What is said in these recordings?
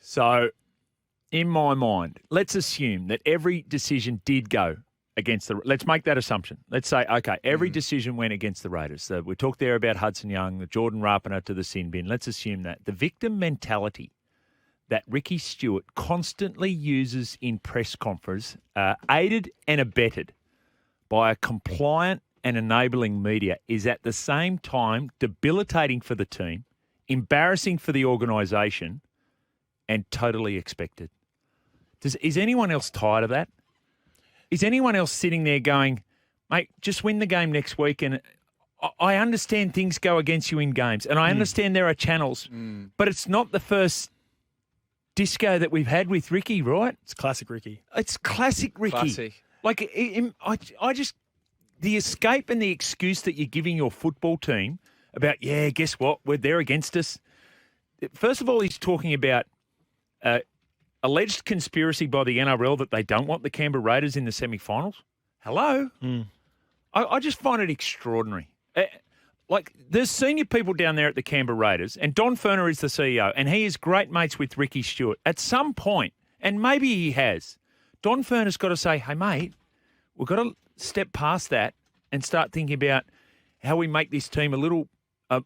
So, in my mind, let's assume that every decision did go against the... Let's make that assumption. Let's say, okay, every decision went against the Raiders. So we talked there about Hudson Young, the Jordan Rapiner to the sin bin. Let's assume that. The victim mentality that Ricky Stuart constantly uses in press conference, aided and abetted by a compliant and enabling media, is at the same time debilitating for the team, embarrassing for the organisation, and totally expected. Is anyone else tired of that? Is anyone else sitting there going, mate, just win the game next week? And I understand things go against you in games, and I understand there are channels, but it's not the first disco that we've had with Ricky, right? It's classic Ricky. It's classic Ricky. Classic. Like, I just, the escape and the excuse that you're giving your football team about, yeah, guess what? They're against us. First of all, he's talking about alleged conspiracy by the NRL that they don't want the Canberra Raiders in the semi-finals. Hello? I just find it extraordinary. Like, there's senior people down there at the Canberra Raiders, and Don Ferner is the CEO, and he is great mates with Ricky Stuart. At some point, and maybe he has, Don Ferner's got to say, hey, mate, we've got to step past that and start thinking about how we make this team a little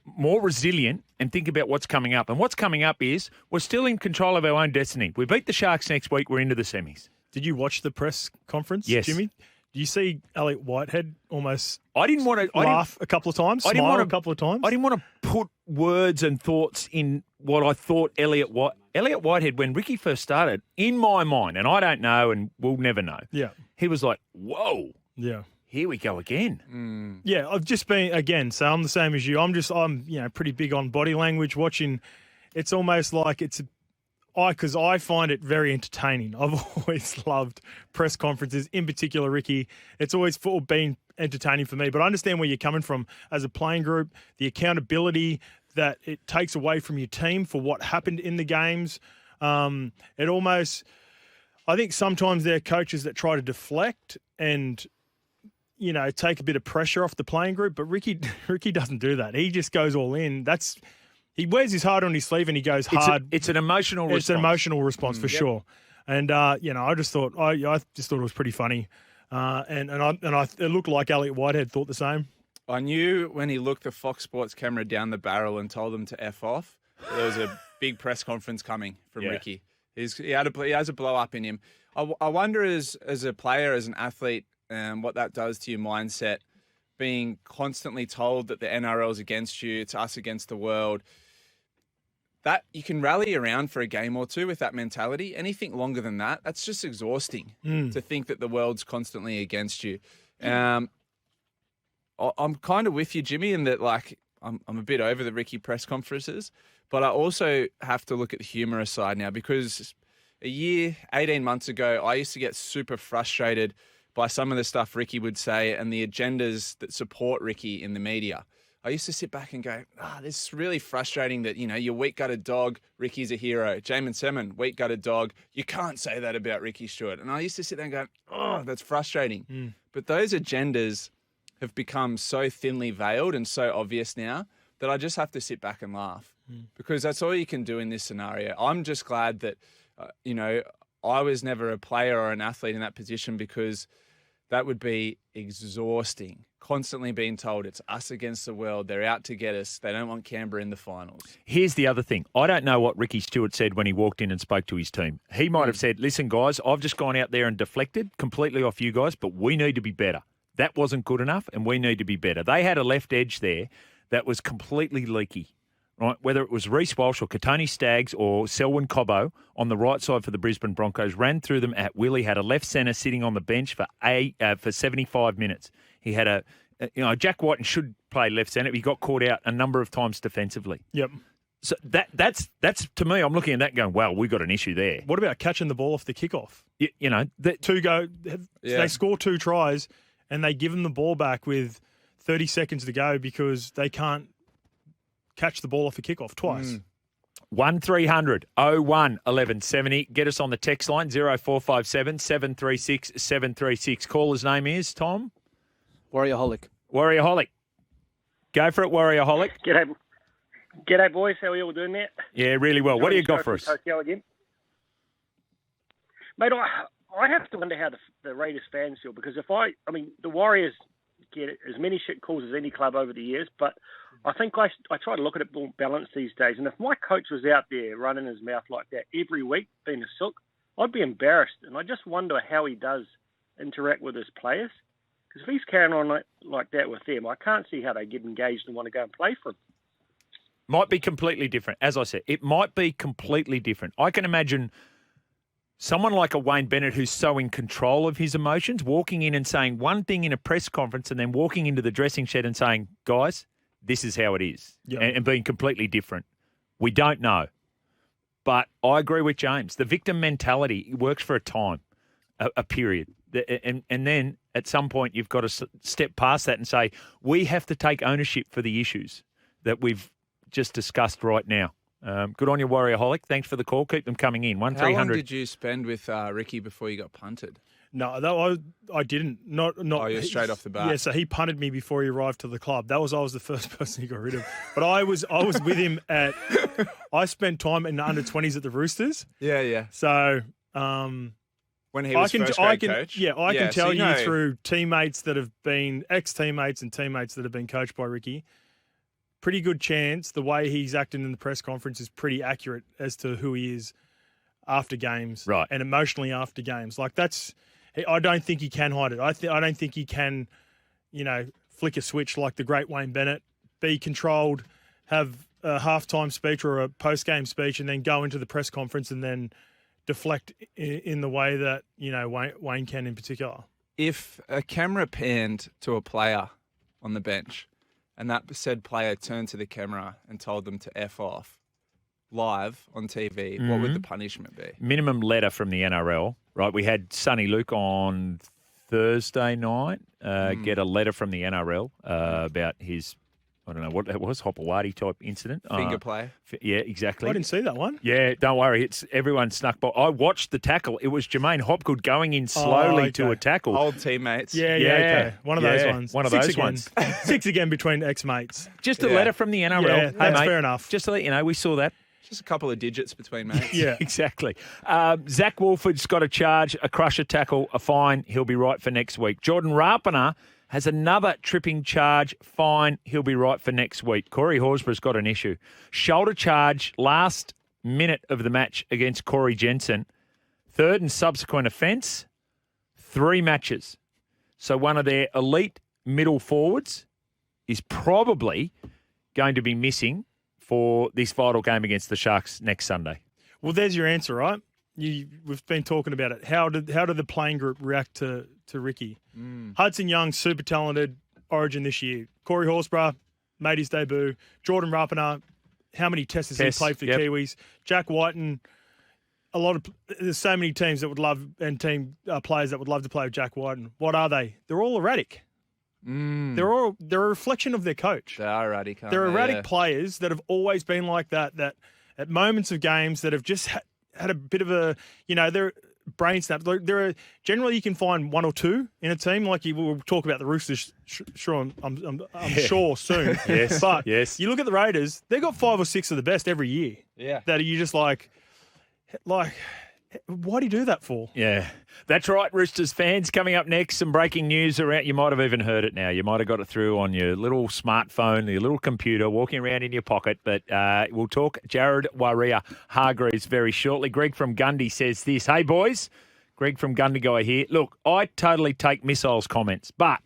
more resilient and think about what's coming up. And what's coming up is we're still in control of our own destiny. We beat the Sharks next week. We're into the semis. Did you watch the press conference, Yes. Jimmy? Do you see Elliot Whitehead almost I didn't want to laugh a couple of times, smile a couple of times? I didn't want to put words and thoughts in what I thought Elliot Whitehead, when Ricky first started, in my mind, and I don't know and we'll never know, he was like, whoa, here we go again. Yeah, I've just been, again, so I'm the same as you. I'm pretty big on body language, watching. It's almost like because I find it very entertaining. I've always loved press conferences, in particular, Ricky. It's always been entertaining for me. But I understand where you're coming from as a playing group, the accountability that it takes away from your team for what happened in the games. I think sometimes there are coaches that try to deflect and, take a bit of pressure off the playing group. But Ricky doesn't do that. He just goes all in. He wears his heart on his sleeve and he goes hard. It's an emotional response. It's an emotional response for sure. And I just thought it was pretty funny. It looked like Elliot Whitehead thought the same. I knew when he looked the Fox Sports camera down the barrel and told them to F off, there was a big press conference coming from Ricky. He has a blow up in him. I wonder as a player, as an athlete, what that does to your mindset, being constantly told that the NRL's against you, it's us against the world. That you can rally around for a game or two with that mentality. Anything longer than that, that's just exhausting to think that the world's constantly against you. I'm kind of with you, Jimmy, in that I'm a bit over the Ricky press conferences, but I also have to look at the humorous side now, because 18 months ago, I used to get super frustrated by some of the stuff Ricky would say and the agendas that support Ricky in the media. I used to sit back and go, this is really frustrating that, your weak-gutted dog, Ricky's a hero. Jamin Semin, weak-gutted dog. You can't say that about Ricky Stuart. And I used to sit there and go, that's frustrating. But those agendas have become so thinly veiled and so obvious now that I just have to sit back and laugh because that's all you can do in this scenario. I'm just glad that, I was never a player or an athlete in that position, because that would be exhausting. Constantly being told it's us against the world. They're out to get us. They don't want Canberra in the finals. Here's the other thing. I don't know what Ricky Stuart said when he walked in and spoke to his team. He might have said, listen, guys, I've just gone out there and deflected completely off you guys, but we need to be better. That wasn't good enough, and we need to be better. They had a left edge there that was completely leaky, right? Whether it was Reece Walsh or Katoni Staggs or Selwyn Cobbo on the right side for the Brisbane Broncos, ran through them at will. He had a left centre sitting on the bench for 75 minutes. He had Jack Whiten should play left centre. He got caught out a number of times defensively. Yep. So that's to me, I'm looking at that going, wow, we got an issue there. What about catching the ball off the kickoff? They score 2 tries and they give them the ball back with 30 seconds to go because they can't catch the ball off the kickoff twice. 1300 01 1170. Get us on the text line 0457 736 736. Caller's name is Tom. Warriorholic. Go for it, Warriorholic. G'day, boys. How are you all doing, Matt? Yeah, really well. What do you got for us? Hotel again. Mate, I have to wonder how the Raiders fans feel, because the Warriors get as many shit calls as any club over the years, but I think I try to look at it more balanced these days. And if my coach was out there running his mouth like that every week, being a sook, I'd be embarrassed. And I just wonder how he does interact with his players. Because if he's carrying on like that with them, I can't see how they get engaged and want to go and play for him. Might be completely different. As I said, it might be completely different. I can imagine someone like a Wayne Bennett who's so in control of his emotions, walking in and saying one thing in a press conference and then walking into the dressing shed and saying, guys, this is how it is, and being completely different. We don't know. But I agree with James. The victim mentality works for a time, a period. And then at some point you've got to step past that and say, we have to take ownership for the issues that we've just discussed right now. Good on you, Warriorholic. Thanks for the call. Keep them coming in. 1-300. How long did you spend with Ricky before you got punted? No, I didn't. Not. Oh, you're straight off the bat. Yeah, so he punted me before he arrived to the club. I was the first person he got rid of. But I was with him at. I spent time in the under-20s at the Roosters. Yeah. So when he was first-grade coach. Yeah, I can tell you through teammates that have been ex-teammates and teammates that have been coached by Ricky. Pretty good chance the way he's acting in the press conference is pretty accurate as to who he is after games, right? And emotionally after games. Like I don't think he can hide it. I don't think he can, flick a switch like the great Wayne Bennett, be controlled, have a halftime speech or a post-game speech, and then go into the press conference and then deflect in the way that Wayne can in particular. If a camera panned to a player on the bench, and that said player turned to the camera and told them to F off live on TV, what would the punishment be? Minimum letter from the NRL, right? We had Sonny Luke on Thursday night get a letter from the NRL about his, I don't know what that was, Hopewadi type incident. Finger play. Yeah, exactly. I didn't see that one. Yeah, don't worry. It's everyone snuck by. I watched the tackle. It was Jermaine Hopgood going in slowly to a tackle. Old teammates. Yeah. Okay. One of those ones. One of those ones. 6 again between ex-mates. Just a letter from the NRL. Yeah, hey, that's mate, fair enough. Just to let you know, we saw that. Just a couple of digits between mates. Yeah, exactly. Zach Wolford's got a charge, a crusher tackle, a fine. He'll be right for next week. Jordan Rapana has another tripping charge, fine. He'll be right for next week. Corey Horsburgh's got an issue. Shoulder charge last minute of the match against Corey Jensen. Third and subsequent offence, 3 matches. So one of their elite middle forwards is probably going to be missing for this vital game against the Sharks next Sunday. Well, there's your answer, right? We've been talking about it. How did the playing group react to Ricky? Hudson Young, super talented, Origin this year. Corey Horsburgh made his debut. Jordan Rapana, how many tests has he played for the Kiwis? Jack Whiten, there's so many teams that would love and players that would love to play with Jack Whiten. What are they? They're all erratic. They're a reflection of their coach. They are erratic. They're erratic players that have always been like that. That at moments of games that have just had a bit of a, they're brain snap. There are generally you can find 1 or 2 in a team. Like we'll talk about the Roosters. Sure, I'm sure soon. Yes, but yes. You look at the Raiders. They've got 5 or 6 of the best every year. Yeah, that you just like. Why do you do that for? Yeah, that's right, Roosters fans. Coming up next, some breaking news around. You might have even heard it now. You might have got it through on your little smartphone, your little computer, walking around in your pocket. But we'll talk Jared Waerea-Hargreaves very shortly. Greg from Gundy says this. Hey, boys. Greg from Gundy Guy here. Look, I totally take Missile's comments, but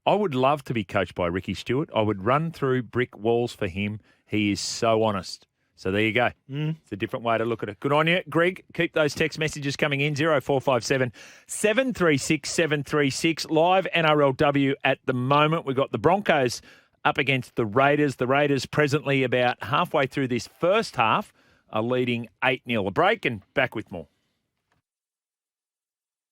I would love to be coached by Ricky Stuart. I would run through brick walls for him. He is so honest. So there you go. It's a different way to look at it. Good on you, Greg. Keep those text messages coming in, 0457 736 736. Live NRLW at the moment. We've got the Broncos up against the Raiders. The Raiders presently about halfway through this first half are leading 8-0. A break and back with more.